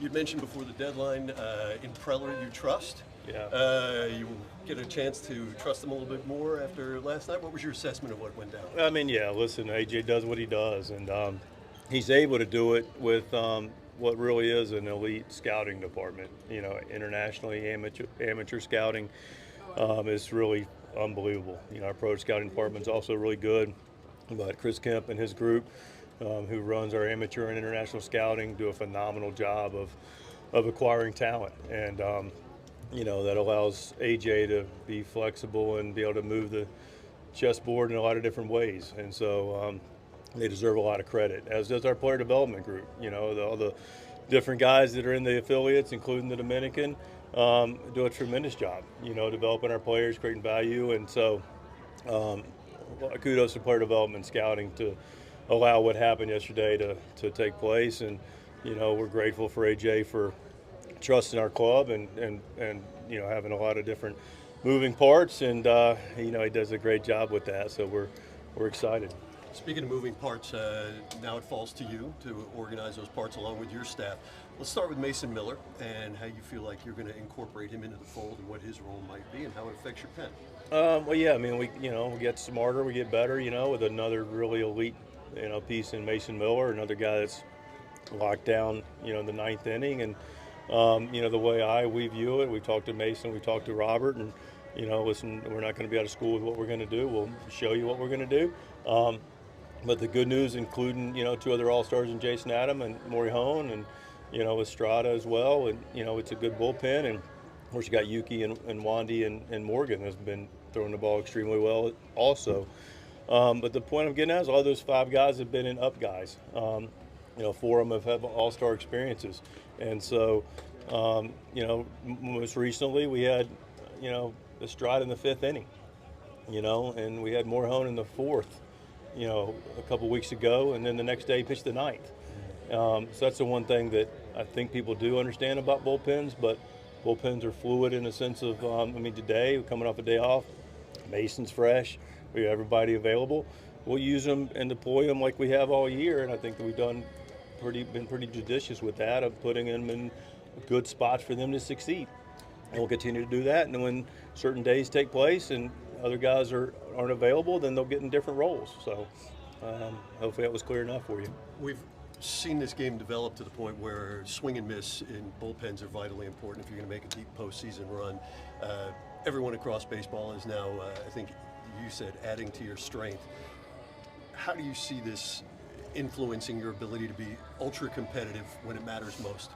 You'd mentioned before the deadline in Preller you trust. Yeah. You get a chance to trust him a little bit more after last night. What was your assessment of what went down? I mean, yeah. Listen, AJ does what he does, and he's able to do it with what really is an elite scouting department. You know, internationally amateur scouting is really unbelievable. You know, our pro scouting department is also really good, but Chris Kemp and his group, who runs our amateur and international scouting, do a phenomenal job of acquiring talent, and you know, that allows AJ to be flexible and be able to move the chessboard in a lot of different ways. And so they deserve a lot of credit, as does our player development group. You know, all the different guys that are in the affiliates, including the Dominican, do a tremendous job, you know, developing our players, creating value. And so um, kudos to player development scouting to allow what happened yesterday to take place. And, you know, we're grateful for AJ for trusting our club and you know, having a lot of different moving parts, and you know, he does a great job with that. So we're excited. Speaking of moving parts, now it falls to you to organize those parts along with your staff. Let's start with Mason Miller and how you feel like you're going to incorporate him into the fold and what his role might be and how it affects your pen. Well, yeah, I mean, we get smarter, we get better, you know, with another really elite, you know, piece in Mason Miller, another guy that's locked down, you know, in the ninth inning. And you know, the way we view it, we talked to Mason, we talked to Robert, and you know, listen, we're not going to be out of school with what we're going to do. We'll show you what we're going to do. But the good news, including, you know, two other All-Stars in Jason Adam and Maury Hone, and you know, Estrada as well, and you know, it's a good bullpen. And of course, you got Yuki and Wandy and Morgan has been throwing the ball extremely well also. But the point I'm getting at is all those five guys have been in up guys. You know, four of them have had all-star experiences. And so, you know, most recently we had, you know, Estrada in the fifth inning, you know, and we had Morhone in the fourth, you know, a couple weeks ago, and then the next day he pitched the ninth. So that's the one thing that I think people do understand about bullpens, but bullpens are fluid in the sense of, I mean, today, we're coming off a day off, Mason's fresh, we have everybody available. We'll use them and deploy them like we have all year, and I think that we've been pretty judicious with that, of putting them in good spots for them to succeed. And we'll continue to do that. And then when certain days take place and other guys aren't available, then they'll get in different roles. So hopefully that was clear enough for you. We've seen this game develop to the point where swing and miss in bullpens are vitally important if you're going to make a deep postseason run. Everyone across baseball is now, I think you said, adding to your strength. How do you see this influencing your ability to be ultra competitive when it matters most?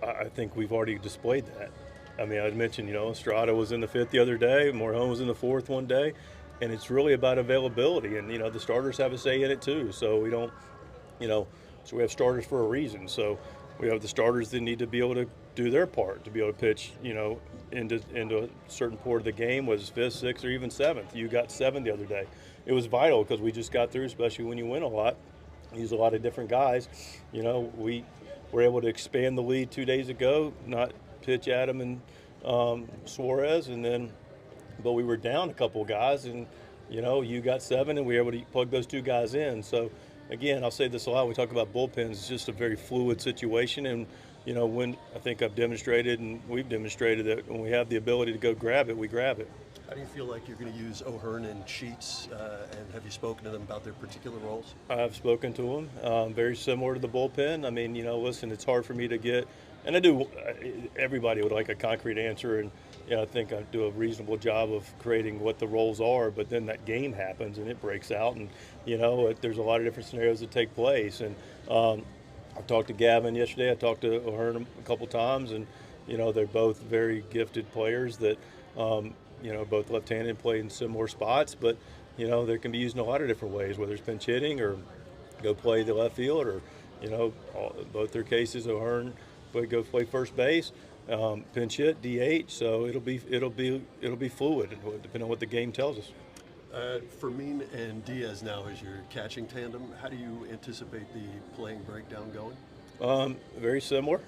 I think we've already displayed that. I mean, I mentioned, you know, Estrada was in the fifth the other day, Morhone was in the fourth one day, and it's really about availability. And, you know, the starters have a say in it too. So we don't, you know, so we have starters for a reason. So we have the starters that need to be able to do their part, to be able to pitch, you know, into a certain part of the game, was fifth, sixth, or even seventh. You got seventh the other day. It was vital because we just got through, especially when you win a lot, use a lot of different guys. You know, we were able to expand the lead 2 days ago, not pitch Adam and Suarez, and then, but we were down a couple of guys, and you know, you got seven, and we were able to plug those two guys in. So again, I'll say this a lot, we talk about bullpens, it's just a very fluid situation. And you know, when I think I've demonstrated and we've demonstrated that when we have the ability to go grab it, we grab it. How do you feel like you're going to use O'Hearn and Sheets, and have you spoken to them about their particular roles? I've spoken to them, very similar to the bullpen. I mean, you know, listen, it's hard for me to get, and I do, everybody would like a concrete answer, and you know, I think I do a reasonable job of creating what the roles are, but then that game happens and it breaks out, and you know, there's a lot of different scenarios that take place. And I talked to Gavin yesterday, I talked to O'Hearn a couple times, and you know, they're both very gifted players that you know, both left-handed, play in similar spots, but you know, they can be used in a lot of different ways, whether it's pinch hitting or go play the left field, or you know, both their cases, O'Hearn go play first base, pinch hit, DH. So it'll be fluid, depending on what the game tells us. Fermin and Diaz now as your catching tandem. How do you anticipate the playing breakdown going? Very similar.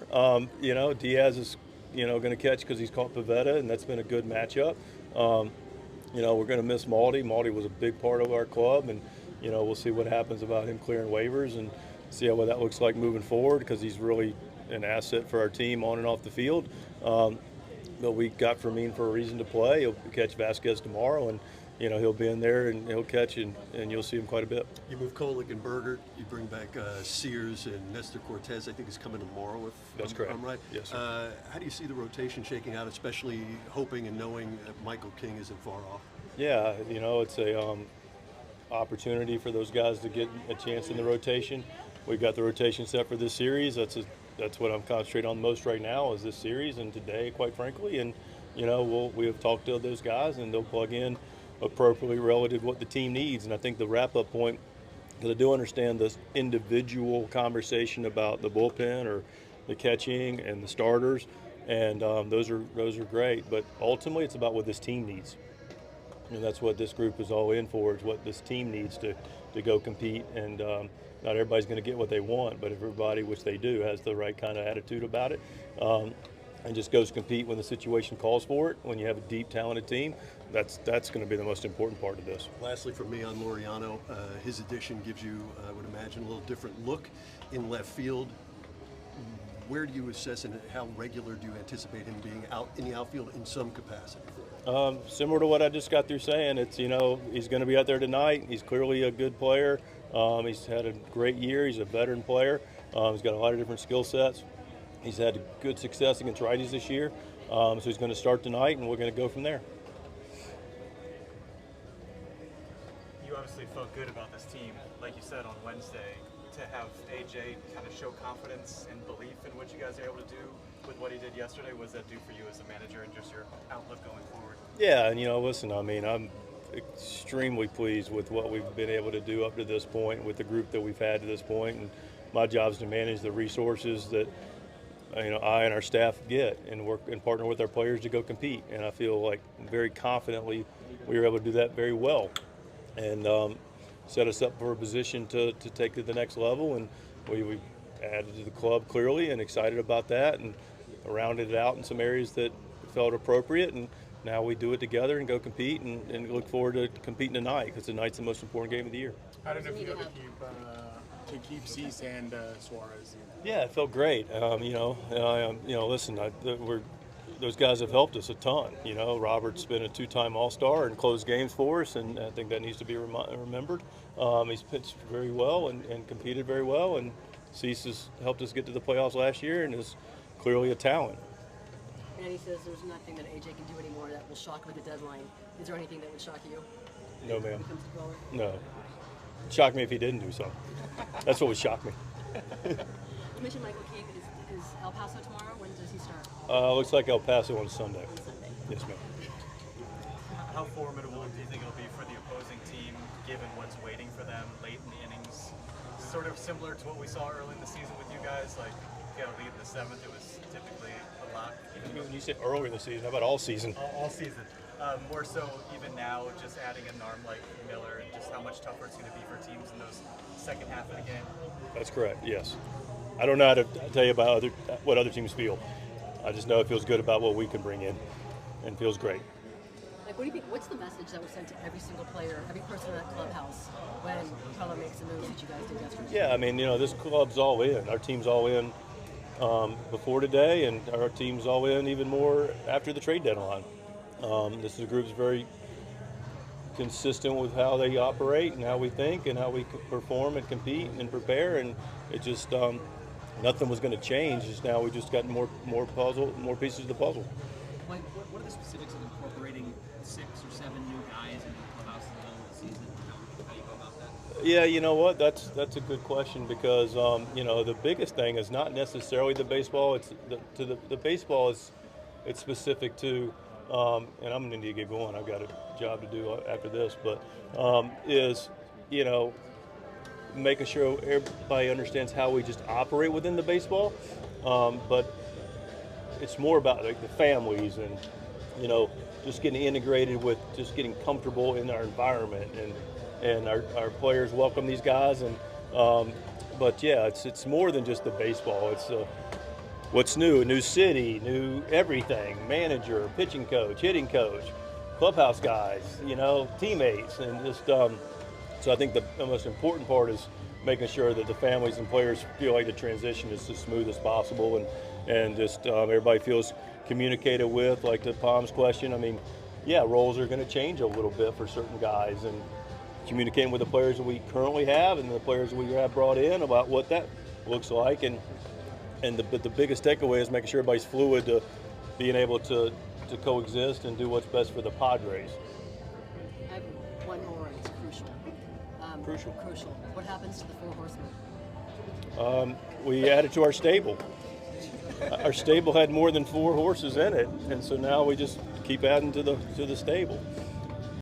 You know, Diaz is, you know, going to catch because he's caught Pivetta, and that's been a good matchup. You know, we're going to miss Maldi. Maldi was a big part of our club, and you know, we'll see what happens about him clearing waivers and see what that looks like moving forward, because he's really an asset for our team on and off the field. But we got Fermin for a reason to play. He'll catch Vasquez tomorrow, and he'll be in there and he'll catch, and you'll see him quite a bit. You move Kolek and Berger. You bring back Sears and Nestor Cortez. I think is coming tomorrow. That's correct. I'm right. Yes, sir. How do you see the rotation shaking out, especially hoping and knowing that Michael King isn't far off? Yeah, it's a opportunity for those guys to get a chance in the rotation. We've got the rotation set for this series. That's what I'm concentrating on most right now, is this series and today, quite frankly. And we have talked to those guys, and they'll plug in appropriately relative to what the team needs. And I think the wrap-up point, because I do understand this individual conversation about the bullpen or the catching and the starters, and those are great. But ultimately, it's about what this team needs. And that's what this group is all in for, is what this team needs to go compete. And not everybody's going to get what they want, but everybody, which they do, has the right kind of attitude about it, and just goes compete when the situation calls for it. When you have a deep, talented team, that's going to be the most important part of this. Lastly, for me on Laureano, his addition gives you, I would imagine, a little different look in left field. Where do you assess, and how regular do you anticipate him being out in the outfield in some capacity? Similar to what I just got through saying, it's he's going to be out there tonight. He's clearly a good player. He's had a great year. He's a veteran player. He's got a lot of different skill sets. He's had good success against righties this year. So he's going to start tonight, and we're going to go from there. You obviously felt good about this team, like you said on Wednesday. To have AJ kind of show confidence and belief in what you guys are able to do with what he did yesterday, what does that do for you as a manager and just your outlook going forward? Yeah, and listen, I'm extremely pleased with what we've been able to do up to this point with the group that we've had to this point, and my job is to manage the resources that I and our staff get, and work and partner with our players to go compete. And I feel like very confidently we were able to do that very well, and set us up for a position to take to the next level. And we added to the club clearly, and excited about that, and rounded it out in some areas that felt appropriate. And now we do it together and go compete, and look forward to competing tonight, because tonight's the most important game of the year. How did it feel to keep Cease and Suarez? Yeah, it felt great. Listen, those guys have helped us a ton. Robert's been a two-time All-Star and closed games for us, and I think that needs to be remembered. He's pitched very well and competed very well, and Cease has helped us get to the playoffs last year and is clearly a talent. And he says there's nothing that AJ can do anymore that will shock with the deadline. Is there anything that would shock you? No, ma'am. No. No. Shock me if he didn't do something. That's what would shock me. You mentioned Michael King. Is El Paso tomorrow? When does he start? Looks like El Paso on Sunday. On Sunday. Yes, ma'am. How formidable do you think it'll be for the opposing team, given what's waiting for them late in the innings? Sort of similar to what we saw early in the season with you guys. Like, you got a lead in the seventh. It was typically a lot. When you said earlier in the season, how about all season? All season. More so even now, just adding an arm like Miller, and just how much tougher it's going to be for teams in those second half of the game. That's correct, yes. I don't know how to tell you about what other teams feel. I just know it feels good about what we can bring in, and feels great. Like, what do you think? What's the message that was sent to every single player, every person in that clubhouse when Keller makes the moves that you guys did yesterday? Yeah, this club's all in. Our team's all in before today, and our team's all in even more after the trade deadline. This is a group that's very consistent with how they operate and how we think and how we perform and compete and prepare, and it just nothing was going to change. Just now we just got more pieces of the puzzle. Mike, what are the specifics of incorporating 6 or 7 new guys into the clubhouse in the middle of the season? How do you go about that? Yeah, you know what? That's a good question, because the biggest thing is not necessarily the baseball. It's the baseball is it's specific to, and I'm going to need to get going. I've got a job to do after this, but making sure everybody understands how we just operate within the baseball. But it's more about like the families and just getting integrated with, just getting comfortable in our environment, and our players welcome these guys. And but yeah, it's more than just the baseball. It's what's new, a new city, new everything, manager, pitching coach, hitting coach, clubhouse guys, teammates, and just so I think the most important part is making sure that the families and players feel like the transition is as smooth as possible, and just everybody feels communicated with. Like the Palms question, I mean, yeah, roles are going to change a little bit for certain guys, and communicating with the players that we currently have and the players we have brought in about what that looks like, but the biggest takeaway is making sure everybody's fluid to being able to coexist and do what's best for the Padres. I have one more. It's crucial. Crucial. What happens to the Four Horsemen? We added to our stable. Our stable had more than 4 horses in it, and so now we just keep adding to the stable.